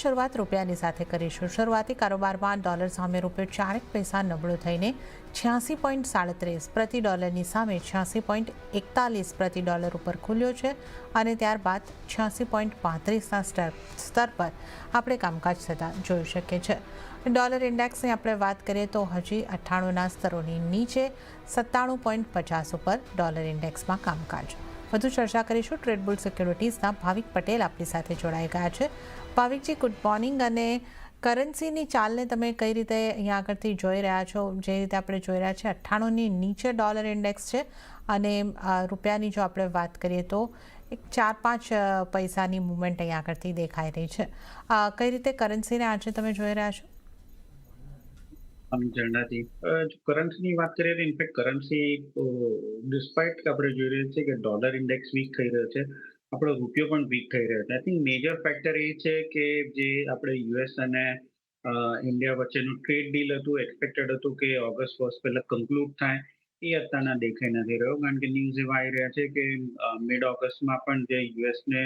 શરૂઆત રૂપિયાની સાથે કરીશું। શરૂઆતી કારોબારમાં ડોલર સામે રૂપિયો 4 પૈસા નબળો થઈને 86.37 પ્રતિ ડોલરની સામે 86.41 પ્રતિ ડોલર ઉપર ખુલ્યો છે અને ત્યારબાદ 86.35ના સ્તર પર આપણે કામકાજ થતા જોઈ શકીએ છીએ। ડોલર ઇન્ડેક્સની આપણે વાત કરીએ તો હજી 98ના સ્તરોની નીચે 97.50 ઉપર ડોલર ઇન્ડેક્સમાં કામકાજ। વધુ ચર્ચા કરીશું। ટ્રેડબુલ સિક્યોરિટીઝના ભાવિક પટેલ આપણી સાથે જોડાઈ ગયા છે। ભાવિકજી, ગુડ મોર્નિંગ। અને કરન્સીની ચાલને તમે કઈ રીતે અહીંયા આગળથી જોઈ રહ્યા છો? જે રીતે આપણે જોઈ રહ્યા છીએ 98ની નીચે ડોલર ઇન્ડેક્સ છે અને રૂપિયાની જો આપણે વાત કરીએ તો એક 4-5 પૈસાની મૂવમેન્ટ અહીંયા આગળથી દેખાઈ રહી છે। કઈ રીતે કરન્સીને આજે તમે જોઈ રહ્યા છો? જણાતી કરન્સીની વાત કરીએ તો ઇનફેક્ટ કરન્સી ડિસ્પાઇટ આપણે જોઈ રહ્યા છીએ કે ડોલર ઇન્ડેક્સ વીક થઈ રહ્યો છે, આપણો રૂપિયો પણ વીક થઈ રહ્યો છે। આઈ થિંક મેજર ફેક્ટર એ છે કે જે આપણે યુએસ અને ઇન્ડિયા વચ્ચેનું ટ્રેડ ડીલ હતું, એક્સપેક્ટેડ હતું કે ઓગસ્ટ 1 પહેલા કન્ક્લુડ થાય, એ અત્યારના દેખાઈ નથી રહ્યો। કારણ કે ન્યૂઝ એવા આવી રહ્યા છે કે મિડ ઓગસ્ટમાં પણ જે યુએસને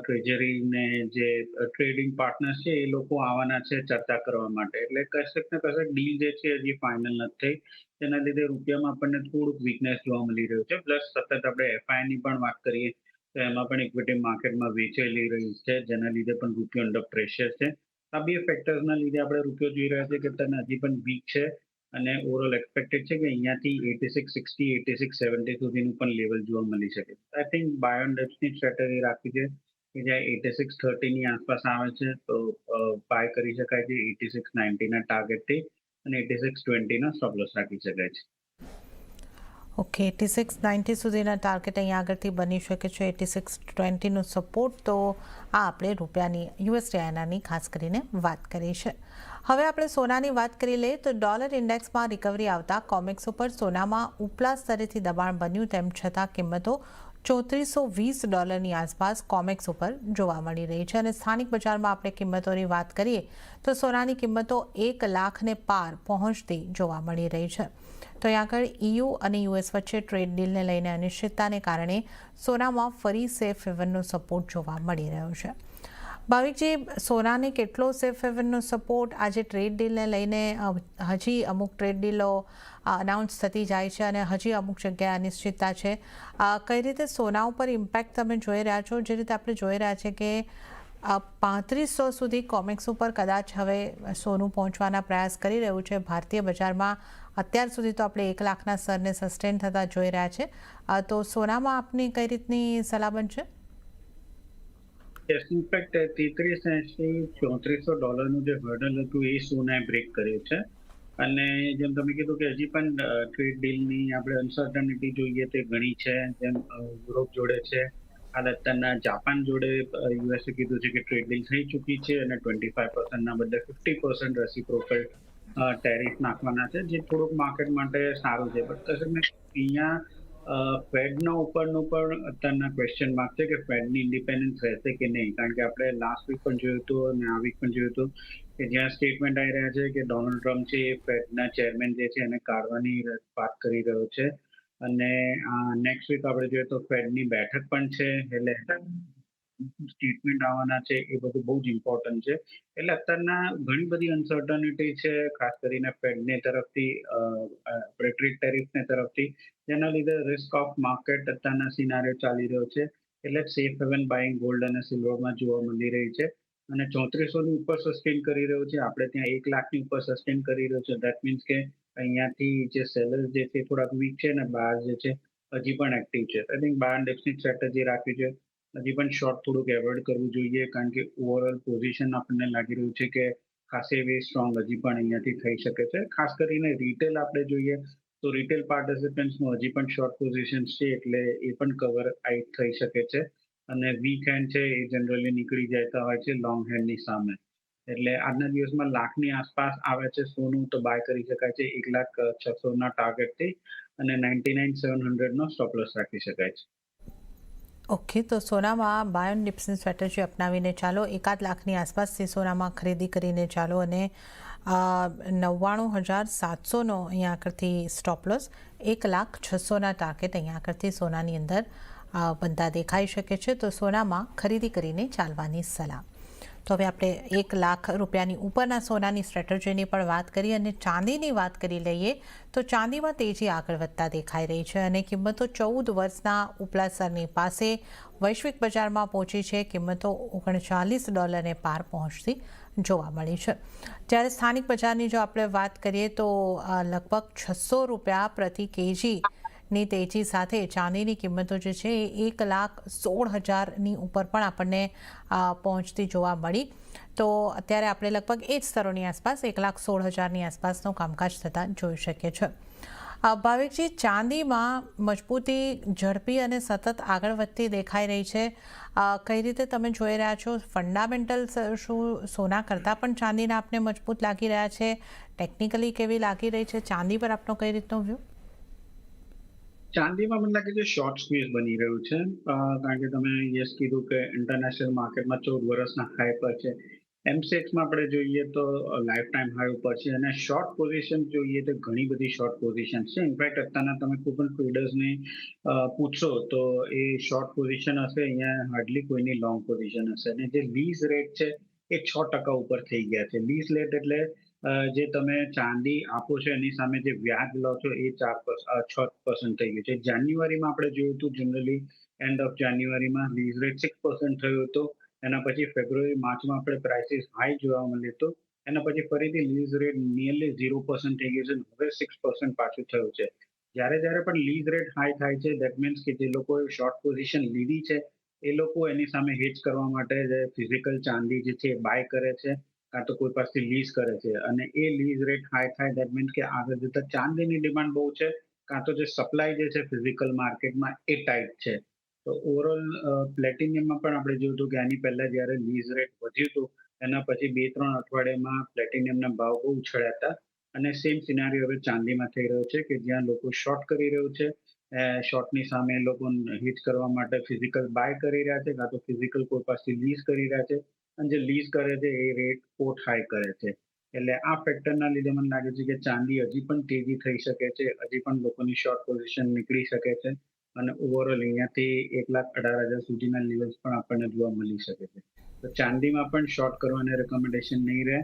ટ્રેજરી ને જે ટ્રેડિંગ પાર્ટનર્સ છે એ લોકો આવવાના છે ચર્ચા કરવા માટે। એટલે કશેક ને કશેક ડીલ જે છે હજી ફાઇનલ નથી થઈ, તેના લીધે રૂપિયામાં આપણને થોડુંક વીકનેસ જોવા મળી રહ્યું છે। પ્લસ સતત આપણે એફઆઈની પણ વાત કરીએ તો એમાં પણ ઇક્વિટી માર્કેટમાં વેચાઈ રહ્યું છે, જેના લીધે પણ રૂપિયો અંડર પ્રેશર છે। આ બે ફેક્ટર્સના લીધે આપણે રૂપિયો જોઈ રહ્યા છે કે તેને હજી પણ વીક છે અને ઓવરઓલ એક્સપેક્ટેડ છે કે અહીંયાથી 8660 8670 સુધીનું પણ લેવલ જોવા મળી શકે। આઈ થિંક બાય ઓન ડિપ્સની સ્ટ્રેટેજી રાખવી છે કે જ્યાં 8630ની આસપાસ આવે છે તો બાય કરી શકાય છે 8690ના ટાર્ગેટથી અને 8620ના સ્ટોપ લોસ રાખી શકાય છે। ઓકે, 8690 સુધીના ટાર્ગેટ અહીંયા આગળથી બની શકે છે, 8620નો સપોર્ટ। તો આ આપણે રૂપિયાની USD/INRની ખાસ કરીને વાત કરી છે। હવે આપણે સોનાની વાત કરી લઈએ તો ડોલર ઇન્ડેક્સમાં રિકવરી આવતા કોમેક્સ ઉપર સોનામાં ઉપલા સ્તરેથી દબાણ બન્યું, તેમ છતાં કિંમતો $3420 આસપાસ કોમેક્સ ઉપર જોવા મળી રહી છે। અને સ્થાનિક બજારમાં આપણે કિંમતોની વાત કરીએ તો સોનાની કિંમતો 1 લાખને પાર પહોંચતી જોવા મળી રહી છે। તો અહીં આગળ EU અને US વચ્ચે ટ્રેડ ડીલને લઈને અનિશ્ચિતતાને કારણે સોનામાં ફરી સેફ હેવનનો સપોર્ટ જોવા મળી રહ્યો છે। ભાવિકજી, સોનાને કેટલો સેફ હેવનનો સપોર્ટ આજે ટ્રેડ ડીલને લઈને? હજી અમુક ટ્રેડ ડીલો અનાઉન્સ થતી જાય છે અને હજી અમુક જગ્યાએ અનિશ્ચિતતા છે। કઈ રીતે સોના ઉપર ઇમ્પેક્ટ તમે જોઈ રહ્યા છો? જે રીતે આપણે જોઈ રહ્યા છે કે 3500 સુધી કોમેક્સ ઉપર કદાચ હવે સોનું પહોંચવાના પ્રયાસ કરી રહ્યું છે। ભારતીય બજારમાં અત્યાર સુધી તો આપણે 1 લાખના સ્તરને સસ્ટેન થતા જોઈ રહ્યા છે। તો સોનામાં આપની કઈ રીતની સલાહ બનશે? ઇનફેક્ટ $3380-3400નું જે હર્ડલ હતું એ સોનાએ બ્રેક કર્યું છે અને જેમ તમે કીધું કે હજી પણ ટ્રેડ ડીલની આપણે અનસર્ટનિટી જોઈએ તે ઘણી છે। જેમ યુરોપ જોડે છે, હાલ અત્યારના જાપાન જોડે યુએસએ કીધું છે કે ટ્રેડ ડીલ થઈ ચૂકી છે અને 25%ના બદલે 50% રેસિપ્રોકલ ટેરિફ નાખવાના છે, જે થોડુંક માર્કેટ માટે સારું છે। બટ અહીંયા ફેડના ઉપરનું પણ અત્યારના ક્વેશ્ચન માર્ક છે કે ફેડની ઇન્ડિપેન્ડન્સ રહેશે કે નહીં। કારણ કે આપણે લાસ્ટ વીક પણ જોયું હતું અને આ વીક પણ જોયું હતું કે જ્યાં સ્ટેટમેન્ટ આવી રહ્યા છે કે ડોનાલ્ડ ટ્રમ્પ છે એ ફેડના ચેરમેન જે છે એને કાઢવાની વાત કરી રહ્યો છે અને નેક્સ્ટ વીક આપણે જોઈએ તો ફેડની બેઠક પણ છે, એટલે સ્ટેટમેન્ટ આવવાના છે, એ બધું બહુ જ ઇમ્પોર્ટન્ટ છે। એટલે અત્યારના ઘણી બધી અનસર્ટનિટી છે, ખાસ કરીને ફેડની તરફથી આપણે ટ્રેડ ટેરિફની તરફથી, જેના લીધે રિસ્ક ઓફ માર્કેટ અત્યારના સિનારીઓ ચાલી રહ્યો છે। એટલે સેફ હેવન બાઇંગ ગોલ્ડ અને સિલ્વરમાં જોવા મળી રહી છે અને 3400ની ઉપર સસ્ટેન કરી રહ્યો છે, આપણે ત્યાં 1 લાખની ઉપર સસ્ટેન કરી રહ્યો છે। દેટ મીન્સ કે અહીંયાથી જે સેલર્સ જે છે થોડાક વીક છે અને બાર જે છે હજી પણ એક્ટિવ છે। આઈ થિંક બાય ડિપ્સની સ્ટ્રેટેજી રાખવી છે, હજી પણ શોર્ટ થોડુંક એવોઇડ કરવું જોઈએ કારણ કે ઓવરઓલ પોઝિશન આપણને લાગી રહ્યું છે કે ખાસી એવી સ્ટ્રોંગ હજી પણ અહીંયાથી થઈ શકે છે। ખાસ કરીને રિટેલ આપણે જોઈએ તો રિટેલ પાર્ટિસિપન્ટ્સનું હજી પણ શોર્ટ પોઝિશન્સ છે, એટલે એ પણ કવર આઉટ થઈ શકે છે અને વીક હેન્ડ છે એ જનરલી નીકળી જતા હોય છે લોંગ હેન્ડની સામે। એટલે આજના દિવસમાં લાખની આસપાસ આવે છે સોનું તો બાય કરી શકાય છે 1,06,000ના ટાર્ગેટથી અને 99,700નો સ્ટોપ લોસ રાખી શકાય છે। ઓકે, તો સોનામાં બાય ઓન ડિપ્સની સ્ટ્રેટેજી અપનાવીને ચાલો, 1.5 લાખની આસપાસથી સોનામાં ખરીદી કરીને ચાલો અને 99,700નો અહીંયા આગળથી સ્ટોપ લોસ, 1,06,000ના ટાર્ગેટ અહીંયા આગળથી સોનાની અંદર બનતા દેખાઈ શકે છે। તો સોનામાં ખરીદી કરીને ચાલવાની સલાહ। તો હવે આપણે 1 લાખ રૂપિયાની ઉપરના સોનાની સ્ટ્રેટેજીની પણ વાત કરી અને ચાંદીની વાત કરી લઈએ તો ચાંદીમાં તેજી આગળ વધતા દેખાઈ રહી છે અને કિંમતો 14 વર્ષના ઉપલા સ્તરની પાસે વૈશ્વિક બજારમાં પહોંચી છે. કિંમતો $39 પાર પહોંચતી જોવા મળી છે. જ્યારે સ્થાનિક બજારની જો આપણે વાત કરીએ તો લગભગ $600 પ્રતિ કેજી ની તેજી સાથે ચાંદીની કિંમતો જે છે એ 1,16,000ની ઉપર પણ આપણને પહોંચતી જોવા મળી. તો અત્યારે આપણે લગભગ એ જ સ્તરોની આસપાસ 1,16,000ની આસપાસનું કામકાજ થતાં જોઈ શકીએ છીએ. ભાવિકજી, ચાંદીમાં મજબૂતી ઝડપી અને સતત આગળ વધતી દેખાઈ રહી છે. કઈ રીતે તમે જોઈ રહ્યા છો? ફંડામેન્ટલ્સ શું સોના કરતાં પણ ચાંદીના આપને મજબૂત લાગી રહ્યા છે? ટેકનિકલી કેવી લાગી રહી છે ચાંદી પર આપનો કઈ રીતનો વ્યૂ? ચાંદીમાં મને લાગે છે શોર્ટ સ્ક્વીઝ બની રહ્યું છે, કારણ કે તમે યસ કીધું કે ઇન્ટરનેશનલ માર્કેટમાં 14 વર્ષના હાઈ પર છે. એમસીએક્સમાં આપણે જોઈએ તો લાઈફ ટાઈમ હાઈ ઉપર છે અને શોર્ટ પોઝિશન જોઈએ તો ઘણી બધી શોર્ટ પોઝિશન છે. ઇનફેક્ટ અત્યારના તમે કોઈ પણ ટ્રેડર્સને પૂછશો તો એ શોર્ટ પોઝિશન હશે, અહીંયા હાર્ડલી કોઈની લોંગ પોઝિશન હશે. અને જે લીઝ રેટ છે એ 6% ઉપર થઈ ગયા છે. લીઝ રેટ એટલે જે તમે ચાંદી આપો છો એની સામે જે વ્યાજ લો છો એ 6% થઈ ગયું છે. જાન્યુઆરીમાં આપણે જોયું હતું, જનરલી એન્ડ ઓફ જાન્યુઆરીમાં લીઝ રેટ 6% થયો હતો. એના પછી ફેબ્રુઆરી માર્ચમાં આપણે પ્રાઇસીસ હાઈ જોવા મળ્યો હતો. એના પછી ફરીથી લીઝ રેટ નિયરલી 0% થઈ ગયું છે. હવે 6% પાછું થયું છે. જ્યારે જ્યારે પણ લીઝ રેટ હાઈ થાય છે, દેટ મીન્સ કે જે લોકોએ શોર્ટ પોઝિશન લીધી છે એ લોકો એની સામે હેજ કરવા માટે જે ફિઝિકલ ચાંદી જે છે બાય કરે છે, કાં તો કોઈ પાસેથી લીઝ કરે છે. અને એ લીઝ રેટ હાઈ થાય દેટ મીન્સ કે આગળ જતા ચાંદીની ડિમાન્ડ બહુ છે, કાં તો જે સપ્લાય જે છે ફિઝિકલ માર્કેટમાં એ ટાઈટ છે. તો ઓવરઓલ પ્લેટિનિયમમાં પણ આપણે જોયું હતું કે આની પહેલા જ્યારે લીઝ રેટ વધ્યું હતું એના પછી 2-3 અઠવાડિયામાં પ્લેટિનિયમના ભાવ બહુ ઉછળ્યા હતા. અને સેમ સિનારીઓ હવે ચાંદીમાં થઈ રહ્યો છે કે જ્યાં લોકો શોર્ટ કરી રહ્યું છે, શોર્ટની સામે લોકો હિટ કરવા માટે ફિઝિકલ બાય કરી રહ્યા છે, કાં તો ફિઝિકલ કોઈ પાસેથી લીઝ કરી રહ્યા છે. અને જે લીઝ કરે છે એ રેટ કોટ હાઈ કરે છે. એટલે આ ફેક્ટરના લીધે મને લાગે છે કે ચાંદી હજી પણ તેજી થઈ શકે છે, હજી પણ લોકોની શોર્ટ પોઝિશન નીકળી શકે છે અને ઓવરઓલ અહીંયાથી 1,18,000 સુધીના લેવલ્સ પણ આપણને જોવા મળી શકે છે. તો ચાંદીમાં પણ શોર્ટ કરવાની રેકમેન્ડેશન નહીં રહે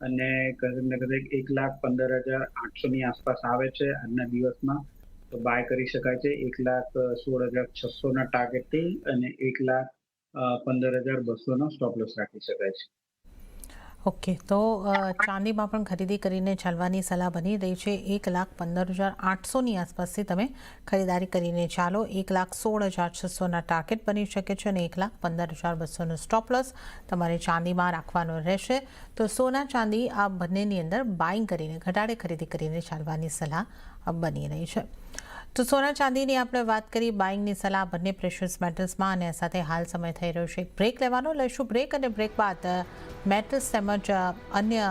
અને કદાચ 1,15,800ની આસપાસ આવે છે આજના દિવસમાં, તો બાય કરી શકાય છે 1,16,600ના ટાર્ગેટથી અને 1,15,200નો સ્ટોપ લોસ રાખી શકાય છે. ઓકે, તો ચાંદીમાં પણ ખરીદી કરીને ચાલવાની સલાહ બની રહી છે. 1,15,800ની આસપાસથી તમે ખરીદારી કરીને ચાલો. 1,16,600ના ટાર્ગેટ બની શકે છે અને 1,15,200નો સ્ટોપ લોસ તમારે ચાંદીમાં રાખવાનો રહેશે. તો સોના ચાંદી આ બંનેની અંદર બાઇંગ કરીને ઘટાડે ખરીદી કરીને ચાલવાની સલાહ બની રહી છે. તો સોના ચાંદીની આપણે વાત કરી, બાઇંગની સલાહ બંને પ્રેશિયસ મેટલ્સમાં, અને સાથે હાલ સમય થઈ રહ્યો છે બ્રેક લેવાનો. લઈશું બ્રેક અને બ્રેક બાદ મેટલ્સ તેમજ અન્ય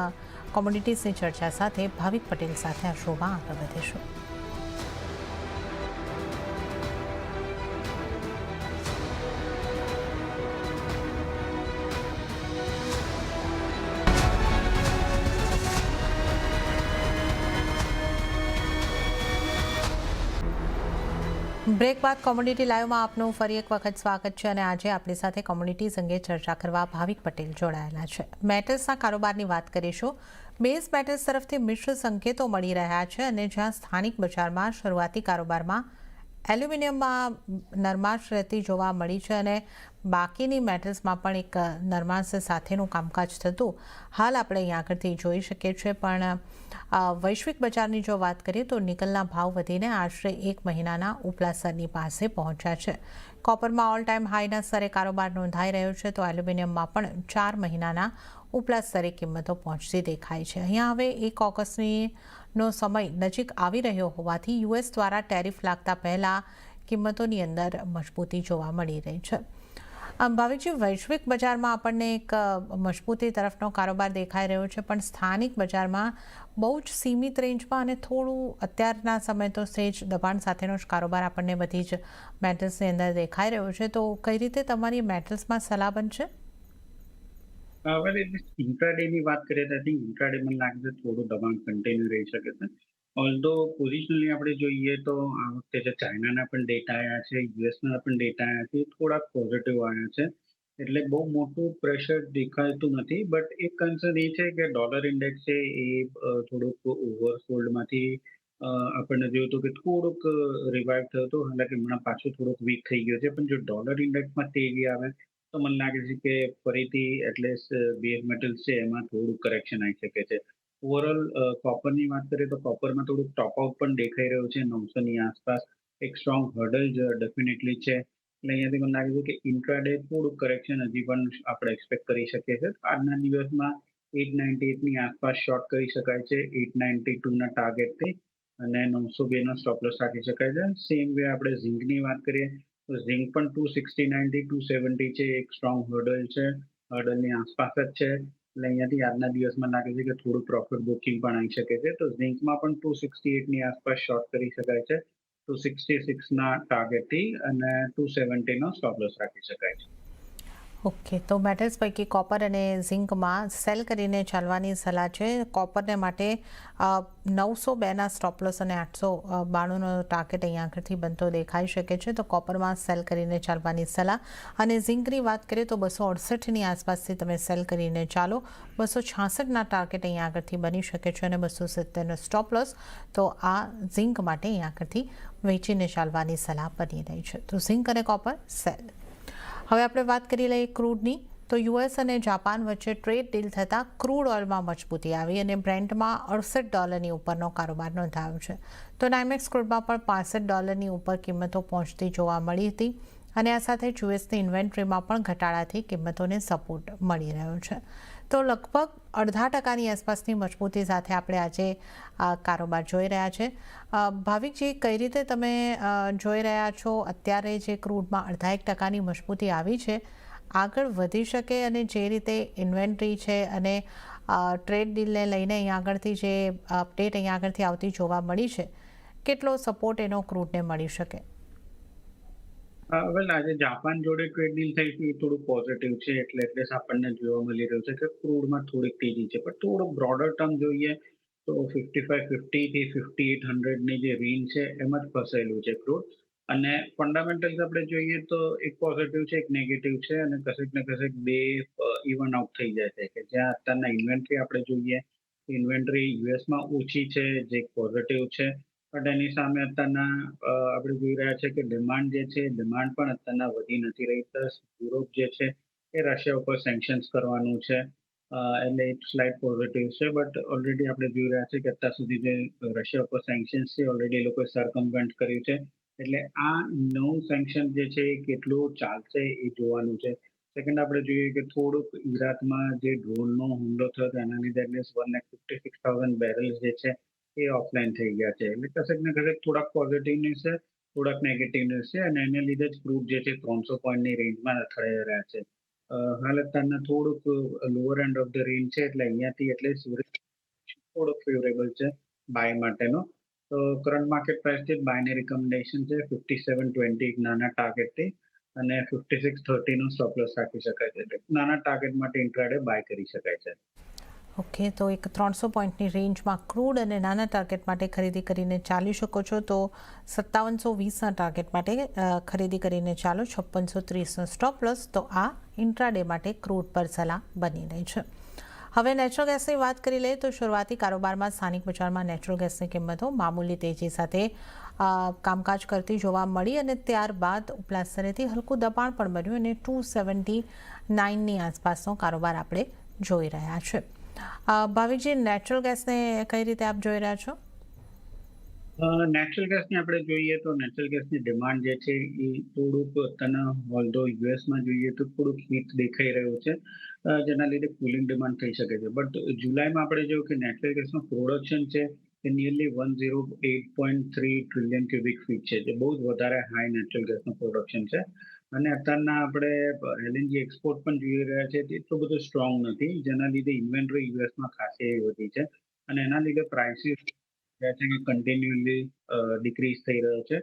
કોમોડિટીઝની ચર્ચા સાથે ભાવિક પટેલ સાથે આ શોમાં આગળ વધીશું. બ્રેક બાદ કોમોડિટી લાઈવમાં આપનું ફરી એક વખત સ્વાગત છે અને આજે આપણી સાથે કોમોડિટીઝ અંગે ચર્ચા કરવા ભાવિક પટેલ જોડાયેલા છે. મેટલ્સના કારોબારની વાત કરીશું. બેઝ મેટલ્સ તરફથી મિશ્ર સંકેતો મળી રહ્યા છે અને જ્યાં સ્થાનિક બજારમાં શરૂઆતી કારોબારમાં એલ્યુમિનિયમમાં નરમાશ રહેતી જોવા મળી છે અને બાકીની મેટલ્સમાં પણ એક નરમાશ સાથેનું કામકાજ થતું હાલ આપણે અહીં આગળથી જોઈ શકીએ છીએ. પણ વૈશ્વિક બજારની જો વાત કરીએ તો નિકલના ભાવ વધીને આશરે 1 મહિનાના ઉપલા સ્તરની પાસે પહોંચ્યા છે. કોપરમાં ઓલ ટાઈમ હાઈના સ્તરે કારોબાર નોંધાઈ રહ્યો છે, તો એલ્યુમિનિયમમાં પણ 4 મહિનાના ઉપલા સ્તરે કિંમતો પહોંચતી દેખાય છે. અહીંયા હવે 1 ઓગસ્ટનો સમય નજીક આવી રહ્યો હોવાથી યુએસ દ્વારા ટેરિફ લાગતા પહેલાં કિંમતોની અંદર મજબૂતી જોવા મળી રહી છે. ભાવિકજી, વૈશ્વિક બજારમાં આપણને એક મજબૂતી તરફનો કારોબાર દેખાઈ રહ્યો છે, પણ સ્થાનિક બજારમાં બહુ જ સીમિત રેન્જમાં અને થોડું અત્યારના સમય તો સેજ દબાણ સાથેનો જ કારોબાર આપણને બધી જ મેટલ્સની અંદર દેખાઈ રહ્યો છે. તો કઈ રીતે તમારી મેટલ્સમાં સલાહ બનશે? હવે ઇન્ટ્રાડેની વાત કરીએ તો આઈ થિંક ઇન્ટ્રાડે મને લાગે છે થોડું દબાણ કન્ટિન્યુ રહી શકે છે. ઓલ્ધો પોઝિશનલી આપણે જોઈએ તો આ વખતે જે ચાઇનાના પણ ડેટા આવ્યા છે, યુએસના પણ ડેટા આવ્યા છે, થોડાક પોઝિટિવ આવ્યા છે. એટલે બહુ મોટું પ્રેશર દેખાતું નથી. બટ એક કન્સર્ન એ છે કે ડોલર ઇન્ડેક્સ છે એ થોડુંક ઓવરસોલ્ડમાંથી આપણને જોયું હતું કે થોડુંક રિવાઇવ થયો હતો. હાલાકી હમણાં પાછું થોડુંક વીક થઈ ગયો છે. પણ જો ડોલર ઇન્ડેક્સમાં તેજી આવે તો મને લાગે છે કે ફરીથી એટલીસ્ટ બેઝ મેટલ્સ છે એમાં થોડું કરેક્શન આવી શકે છે. ઓવરઓલ કોપરની વાત કરીએ તો કોપરમાં થોડુંક ટોપ આઉટ પણ દેખાઈ રહ્યું છે 900 ની આસપાસ. એક સ્ટ્રોંગ હર્ડલ જ ડેફિનેટલી છે. એટલે અહીંયાથી મને લાગે છે કે ઇન્ટ્રાડે થોડુંક કરેક્શન હજી પણ આપણે એક્સપેક્ટ કરી શકીએ છીએ. આજના દિવસમાં 898 ની આસપાસ શોર્ટ કરી શકાય છે 892 ના ટાર્ગેટથી અને 902 નો સ્ટોપ લોસ રાખી શકાય છે. સેમ વે આપણે ઝીંકની વાત કરીએ તો ઝીંક પણ 269 થી 270 છે એક સ્ટ્રોંગ હર્ડલ છે. હર્ડલની આસપાસ જ છે. એટલે અહીંયાથી આજના દિવસમાં લાગે છે કે થોડું પ્રોફિટ બુકિંગ પણ આવી શકે છે. તો ઝીંકમાં પણ 268 ની આસપાસ શોર્ટ કરી શકાય છે. 266 ના ટાર્ગેટથી અને 270 નો સ્ટોપ લોસ રાખી શકાય છે. ઓકે, તો મેટલ્સ પૈકી કોપર અને ઝિંકમાં સેલ કરીને ચાલવાની સલાહ છે. કોપરને માટે 902ના સ્ટોપ લોસ અને 892નો ટાર્ગેટ અહીંયા આગળથી બનતો દેખાઈ શકે છે. તો કોપરમાં સેલ કરીને ચાલવાની સલાહ. અને ઝિંકની વાત કરીએ તો 268ની આસપાસથી તમે સેલ કરીને ચાલો. 266ના ટાર્ગેટ અહીંયા આગળથી બની શકે છે અને 270નો સ્ટોપ લોસ. તો આ ઝિંક માટે અહીંયા આગળથી વેચીને ચાલવાની સલાહ બની રહી છે. તો ઝિંક અને કોપર સેલ. હવે આપણે વાત કરી લઈએ ક્રૂડની. તો યુએસ અને જાપાન વચ્ચે ટ્રેડ ડીલ થતાં ક્રૂડ ઓઇલમાં મજબૂતી આવી અને બ્રેન્ટમાં $68 ઉપરનો કારોબાર નોંધાયો છે. તો નાઇમેક્સ ક્રૂડમાં પણ $65 ઉપર કિંમતો પહોંચતી જોવા મળી હતી અને આ સાથે જ યુએસની ઇન્વેન્ટરીમાં પણ ઘટાડાથી કિંમતોને સપોર્ટ મળી રહ્યો છે. તો લગભગ 0.5% આસપાસની મજબૂતી સાથે આપણે આજે કારોબાર જોઈ રહ્યા છે. ભાવિકજી, કઈ રીતે તમે જોઈ રહ્યા છો અત્યારે જે ક્રૂડમાં 0.5%ની મજબૂતી આવી છે, આગળ વધી શકે અને જે રીતે ઇન્વેન્ટરી છે અને ટ્રેડ ડીલને લઈને અહીંયા આગળથી જે અપડેટ અહીંયા આગળથી આવતી જોવા મળી છે, કેટલો સપોર્ટ એનો ક્રૂડને મળી શકે? વેલ આજે જાપાન જોડે ટ્રેડ ડીલ થઈ હતી એ થોડું પોઝિટિવ છે. એટલે આપણને જોવા મળી રહ્યું છે કે ક્રૂડમાં થોડીક તેજી છે. પણ થોડું બ્રોડર ટર્મ જોઈએ તો 5550 થી 5800 ની જે રેન્જ છે એમાં જ ફસાયેલું છે ક્રૂડ. અને ફંડામેન્ટલ્સ આપણે જોઈએ તો એક પોઝિટિવ છે એક નેગેટિવ છે અને કશેક ને કશેક બે ઇવન આઉટ થઈ જાય છે. કે જ્યાં અત્યારના ઇન્વેન્ટરી આપણે જોઈએ ઇન્વેન્ટરી યુએસમાં ઓછી છે જે પોઝિટિવ છે. બટ એની સામે અત્યારના આપણે જોઈ રહ્યા છે કે ડિમાન્ડ જે છે ડિમાન્ડ પણ અત્યારના વધી નથી રહી. પ્લસ યુરોપ જે છે એ રશિયા ઉપર સેન્કશન્સ કરવાનું છે. એટલે એક સ્લાઇટ પોઝિટિવ છે. બટ ઓલરેડી આપણે જોઈ રહ્યા છે કે અત્યાર સુધી જે રશિયા ઉપર સેન્કશન્સ છે ઓલરેડી એ લોકોએ સરકમવેન્ટ કર્યું છે. એટલે આ નવું સેન્કશન જે છે એ કેટલું ચાલશે એ જોવાનું છે. સેકન્ડ આપણે જોઈએ કે થોડુંક ઈરાકમાં જે ડ્રોનનો હુમલો થયો હતો એના લીધે એટલીસ્ટ 156,000 બેરલ્સ જે છે એ ઓફલાઈન થઈ ગયા છે. એટલે કશેક ને કશેક થોડાક પોઝિટિવ ન્યૂઝ છે થોડાક નેગેટિવ ન્યૂઝ છે અને એને લીધે જ ક્રૂડ જે છે 300 પોઈન્ટની રેન્જમાં અથડાઈ રહ્યા છે. હાલ અત્યારના થોડુંક lower end of the range છે એટલે અહીંયાથી એટલીસ્ટ થોડોક ફેવરેબલ છે બાય માટેનો. તો કરંટ માર્કેટ પ્રાઇસથી જ બાયની રિકમેન્ડેશન છે 5720 એક નાના ટાર્ગેટથી અને 5630 નો સ્ટોપ લોસ રાખી શકાય છે. એટલે નાના ટાર્ગેટ માટે ઇન્ટ્રાડે બાય કરી શકાય છે. ઓકે, તો એક 300 પોઈન્ટની રેન્જમાં ક્રૂડ અને નાના ટાર્ગેટ માટે ખરીદી કરીને ચાલી શકો છો. તો 5720ના ટાર્ગેટ માટે ખરીદી કરીને ચાલો. 5630નો સ્ટોપ લોસ. તો આ ઇન્ટ્રાડે માટે ક્રૂડ પર સલાહ બની રહી છે. હવે નેચરલ ગેસની વાત કરી લઈએ તો શરૂઆતી કારોબારમાં સ્થાનિક બજારમાં નેચરલ ગેસની કિંમતો મામૂલી તેજી સાથે કામકાજ કરતી જોવા મળી અને ત્યારબાદ ઉપલા સ્તરેથી હલકું દબાણ પણ બન્યું અને 279ની આસપાસનો કારોબાર આપણે જોઈ રહ્યા છે. ભાવિકજી, નેચરલ ગેસને કઈ રીતે આપ જોઈ રહ્યા છો? નેચરલ ગેસની આપણે જોઈએ તો નેચરલ ગેસની ડિમાન્ડ જે છે એ થોડુંક અત્યારના ઓલ્ધો યુએસમાં જોઈએ તો થોડુંક હીટ દેખાઈ રહ્યું છે. જેના લીધે કુલિંગ ડિમાન્ડ થઈ શકે છે. બટ જુલાઈમાં આપણે જોયું કે નેચરલ ગેસનું પ્રોડક્શન છે એ નિયરલી 108.3 ટ્રિલિયન ક્યુબિક ફીટ છે જે બહુ જ વધારે હાઈ નેચરલ ગેસનું પ્રોડક્શન છે. અને અત્યારના આપણે એલએનજી એક્સપોર્ટ પણ જોઈ રહ્યા છે તે એટલું બધું સ્ટ્રોંગ નથી જેના લીધે ઇન્વેન્ટરી યુએસમાં ખાસી એવી વધી છે અને એના લીધે પ્રાઇસીસ કન્ટિન્યુઅલી ડિક્રીઝ થઈ રહ્યો છે.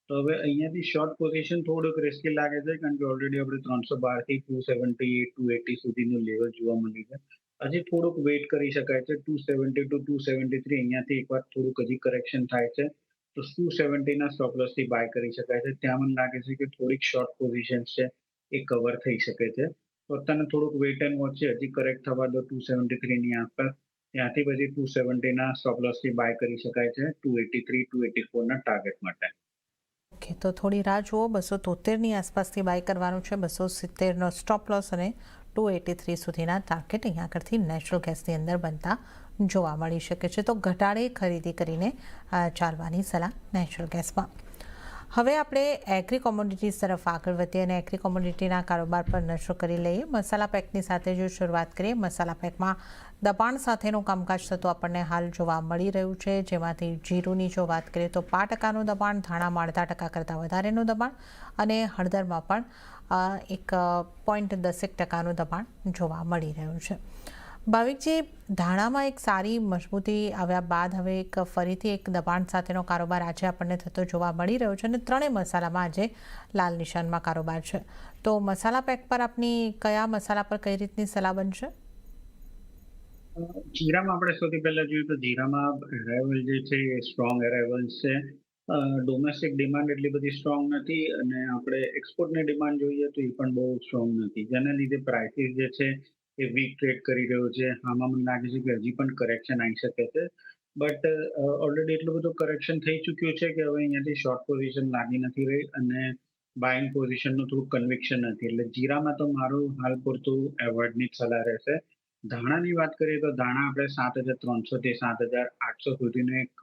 તો હવે અહીંયાથી શોર્ટ પોઝિશન થોડુંક રિસ્કી લાગે છે કારણ કે ઓલરેડી આપણે 312 થી 270 280 સુધીનું લેવલ જોવા મળ્યું છે. હજી થોડુંક વેઇટ કરી શકાય છે 270 ટુ 273 અહીંયાથી એકવાર થોડુંક હજી કરેક્શન થાય છે તો 270ના સ્ટોપ લોસ થી બાય કરી શકાય છે. ત્યાં મને લાગે છે કે થોડીક શોર્ટ પોઝિશન છે એ કવર થઈ શકે છે. તો અત્યારે થોડુંક વેઇટ એન્ડ વોચ છે, હજી કરેક્ટ થવા દો 273 ની આસપાસ, ત્યાંથી પછી 270 ના સ્ટોપ લોસ થી બાય કરી શકાય છે 283 284 ના ટાર્ગેટ માટે. ઓકે, તો થોડી રાહ જુઓ. 273ની આસપાસથી બાય કરવાનું છે. 270નો સ્ટોપ લોસ અને 283 સુધીના ટાર્ગેટ અહીંયા આગળથી નેચરલ ગેસની અંદર બનતા જોવા મળી શકે છે. તો ઘટાડે ખરીદી કરીને ચાલવાની સલાહ નેચરલ ગેસમાં. હવે આપણે એગ્રી કોમોડિટીઝ તરફ આગળ વધીએ અને એગ્રી કોમોડિટીના કારોબાર પર નજર કરી લઈએ. મસાલા પેકની સાથે જો શરૂઆત કરીએ, મસાલા પેકમાં દબાણ સાથેનું કામકાજ થતું આપણને હાલ જોવા મળી રહ્યું છે, જેમાંથી જીરુની જો વાત કરીએ તો 5%નું દબાણ, ધાણામાં 0.5% કરતાં વધારેનું દબાણ અને હળદરમાં પણ 1.10% દબાણ જોવા મળી રહ્યું છે. ભાવિકજી, ધાણામાં એક સારી મજબૂતી આવ્યા બાદ હવે એક ફરીથી એક દબાણ સાથેનો કારોબાર આજે આપણને થતો જોવા મળી રહ્યો છે અને ત્રણેય મસાલામાં આજે લાલ નિશાનમાં કારોબાર છે. તો મસાલા પેક પર આપની કયા મસાલા પર કઈ રીતની સલાહ બનશે? જીરામાં આપણે સૌથી પહેલા જોઈએ તો જીરામાં અરાઇવલ જે છે એ સ્ટ્રોંગ અરાઇવલ્સ છે. ડોમેસ્ટિક ડિમાન્ડ એટલી બધી સ્ટ્રોંગ નથી અને આપણે એક્સપોર્ટની ડિમાન્ડ જોઈએ તો એ પણ બહુ સ્ટ્રોંગ નથી, જેના લીધે પ્રાઇસીસ જે છે એ વીક ટ્રેડ કરી રહ્યો છે. આમાં મને લાગે છે કે હજી પણ કરેક્શન આવી શકે છે, બટ ઓલરેડી એટલું બધું કરેક્શન થઈ ચૂક્યું છે કે હવે અહીંયાથી શોર્ટ પોઝિશન લાગી નથી રહી અને બાઇંગ પોઝિશનનું થોડું કન્વિક્શન નથી. એટલે જીરામાં તો મારું હાલ પૂરતું એવોર્ડની જ સલાહ રહેશે. ધાણાની વાત કરીએ તો ધાણા આપણે 7,300 થી 7,800 સુધીનું એક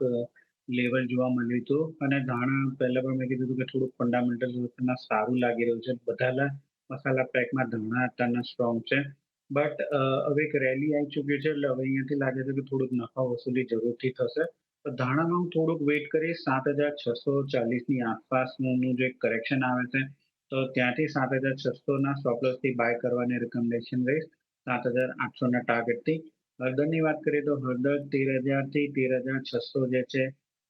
લેવલ જોવા મળ્યું હતું અને ધાણા પહેલા પણ મેં કીધું હતું કે થોડુંક ફંડામેન્ટલ સારું લાગી રહ્યું છે. બધા મસાલા પેકમાં ધાણા અત્યારના સ્ટ્રોંગ છે, બટ હવે એક રેલી આવી ચૂક્યું છે એટલે હવે અહીંયાથી લાગે છે કે થોડુંક નફા વસૂલી જરૂરથી થશે. તો ધાણામાં હું થોડુંક વેઇટ કરીશ. 7,640ની આસપાસનું જે કરેક્શન આવે છે તો ત્યાંથી 7,600ના સ્ટોપ લોસ થી બાય કરવાની રિકમેન્ડેશન રહીશ 7,800ના ટાર્ગેટથી. હળદરની વાત કરીએ તો હળદર 13,000 થી 13,600 જે છે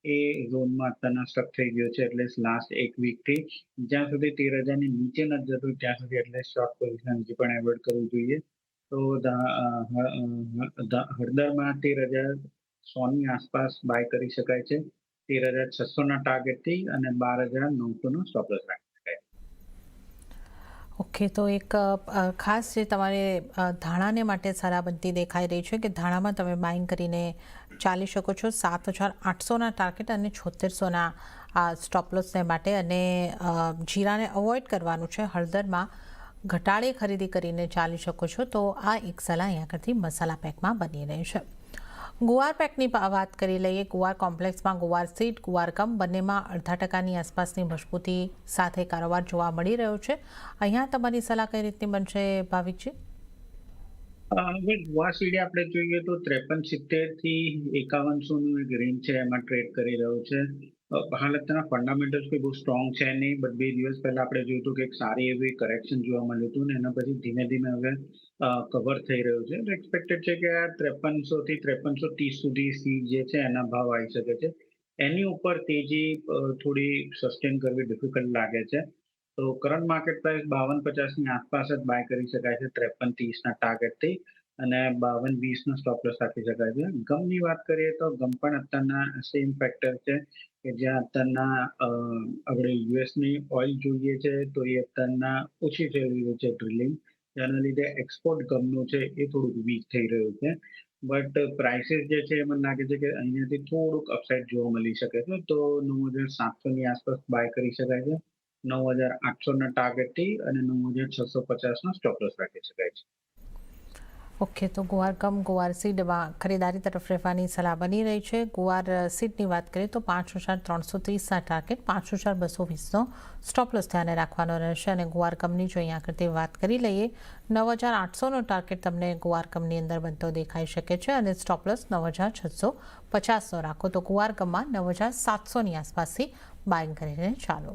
એ ઝોનમાં અત્યારના સ્ટક થઈ ગયો છે, એટલે લાસ્ટ એક વીકથી જ્યાં સુધી 13,000ની નીચે નથી જતું ત્યાં સુધી એટલે શોર્ટ પોઝિશન હજી પણ એવોર્ડ કરવું જોઈએ. તો હળદરમાં 13,100ની આસપાસ બાય કરી શકાય છે 13,600ના ટાર્ગેટથી અને 12,900નો સ્ટોપ લોસ રાખી શકાય. ઓકે, તો એક ખાસ જે તમારે ધાણાને માટે સલાહ બનતી દેખાઈ રહી છે કે ધાણામાં તમે બાઇંગ કરીને ચાલી શકો છો 7,800ના ટાર્ગેટ અને 7,600ના સ્ટોપ લોસને માટે, અને જીરાને અવોઇડ કરવાનું છે. હળદરમાં ઘટાડે ખરીદી કરીને ચાલી શકો છો. તો આ એક સલાહ અહીંયા આગળથી મસાલા પેકમાં બની રહી છે. ગુવાર પેકની વાત કરી લઈએ. ગુવાર કોમ્પ્લેક્સમાં ગુવાર સીડ, ગુવાર ગમ બંનેમાં 0.5%ની આસપાસની મજબૂતી સાથે કારોબાર જોવા મળી રહ્યો છે. અહીંયા તમારી સલાહ કઈ રીતની બનશે ભાવિકજી? હવે ગુવાર સીડે આપણે જોઈએ તો 5370 થી 5100નું એક રેન્જ છે, એમાં ટ્રેડ કરી રહ્યો છે. હાલ અત્યારના ફંડામેન્ટલ્સ કોઈ બહુ સ્ટ્રોંગ છે નહીં, બટ 2 દિવસ પહેલા આપણે જોયું હતું કે એક સારી એવી કરેક્શન જોવા મળ્યું હતું ને એના પછી ધીમે ધીમે હવે કવર થઈ રહ્યું છે. તો એક્સપેક્ટેડ છે કે આ 5300 થી 5330 સુધી સીડ જે છે એના ભાવ આવી શકે છે. એની ઉપર તેજી થોડી સસ્ટેન કરવી ડિફિકલ્ટ લાગે છે. તો કરંટ માર્કેટ પ્રાઇસ 52.50ની આસપાસ જ બાય કરી શકાય છે 53.30ના ટાર્ગેટથી અને 52.20નો સ્ટોપ લોસ રાખી શકાય છે. ગમની વાત કરીએ તો ગમ પણ અત્યારના સેમ ફેક્ટર છે કે જ્યાં અત્યારના આપણે યુએસની ઓઇલ જોઈએ છે તો એ અત્યારના ઓછી થઈ રહ્યું છે ડ્રિલિંગ, જેના લીધે એક્સપોર્ટ ગમનું છે એ થોડુંક વીક થઈ રહ્યું છે. બટ પ્રાઇસીસ જે છે એ મને લાગે છે કે અહીંયાથી થોડુંક અપસાઇડ જોવા મળી શકે છે, તો 9,700ની આસપાસ બાય કરી શકાય છે 9,800ના ટાર્ગેટથી અને 9,650નો સ્ટોપ લોસ રાખી શકાય છે. ઓકે, તો ગુવાર ગમ, ગુવાર સીડમાં ખરીદારી તરફ રહેવાની સલાહ બની રહી છે. ગુવાર સીડની વાત કરીએ તો 5,330ના ટાર્ગેટ, 5,220નો સ્ટોપ લોસ ધ્યાને રાખવાનો રહેશે અને ગુવાર ગમની જો અહીંયા આગળથી વાત કરી લઈએ 9,800નો ટાર્ગેટ તમને ગુવાર ગમની અંદર બનતો દેખાઈ શકે છે અને સ્ટોપ લોસ 9,650નો રાખો. તો ગુવાર ગમમાં 9,700ની આસપાસથી બાઇંગ કરીને ચાલો.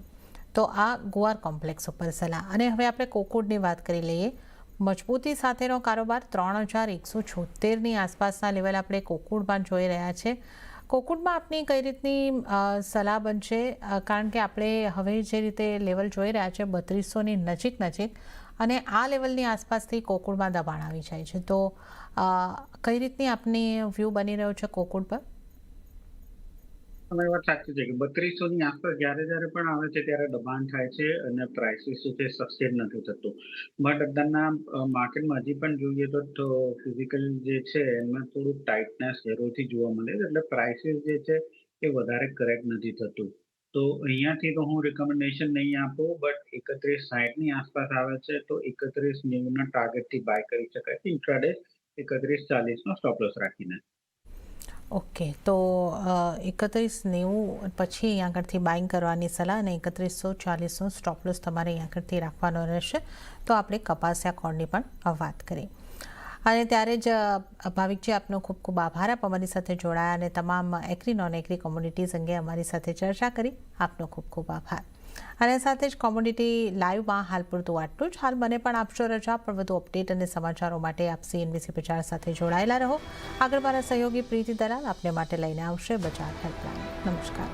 તો આ ગુવાર કોમ્પ્લેક્સ ઉપર સલાહ. અને હવે આપણે કોકૂડની વાત કરી લઈએ. મજબૂતી સાથેનો કારોબાર 3,176ની આસપાસના લેવલ આપણે કોકૂડમાં જોઈ રહ્યા છે. કોકૂડમાં આપની કઈ રીતની સલાહ બનશે? કારણ કે આપણે હવે જે રીતે લેવલ જોઈ રહ્યા છે 3200ની નજીક અને આ લેવલની આસપાસથી કોકૂડમાં દબાણ આવી જાય છે, તો કઈ રીતની આપની વ્યૂ બની રહ્યો છે કોકૂડ પર? તમારી વાત સાચી છે કે 3200 ની આસપાસ જ્યારે પણ આવે છે ત્યારે દબાણ થાય છે અને પ્રાઇસીસ શું છે સસ્ટેન નથી થતું. બટ અત્યારના માર્કેટમાં હજી પણ જોઈએ તો ફિઝિકલ જે છે એમાં થોડુંક ટાઇટનેસ જરૂરથી જોવા મળે છે. એટલે પ્રાઇસીસ જે છે એ વધારે કરેક્ટ નથી થતું. તો અહીંયાથી તો હું રિકમેન્ડેશન નહીં આપું, બટ 3160 ની આસપાસ આવે છે તો 3190 ના ટાર્ગેટથી બાય કરી શકાય છે ઇન્ટ્રાડે 3140 નો સ્ટોપ લોસ રાખીને. ઓકે, તો 3190 પછી અહીં આગળથી બાઇંગ કરવાની સલાહ અને 3140નો સ્ટોપ લોસ તમારે અહીં આગળથી રાખવાનો રહેશે. તો આપણે કપાસિયા કોર્નની પણ વાત કરી અને ત્યારે જ ભાવિકજી, આપનો ખૂબ ખૂબ આભાર. આપ અમારી સાથે જોડાયા અને તમામ એગ્રી નોન એગ્રી કોમોડિટીઝ અંગે અમારી સાથે ચર્ચા કરી. આપનો ખૂબ ખૂબ આભાર. અને સાથે જ કોમોડિટી લાઈવમાં હાલ પૂરતું આટલું જ. હાલ મને પણ આપશો રજા, પણ વધુ અપડેટ અને સમાચારો માટે આપ CNBC બજાર સાથે જોડાયેલા રહો. આગળ મારા સહયોગી પ્રીતિ દલાલ આપને માટે લઈને આવશે બજાર હેલ્પલાઇન. નમસ્કાર.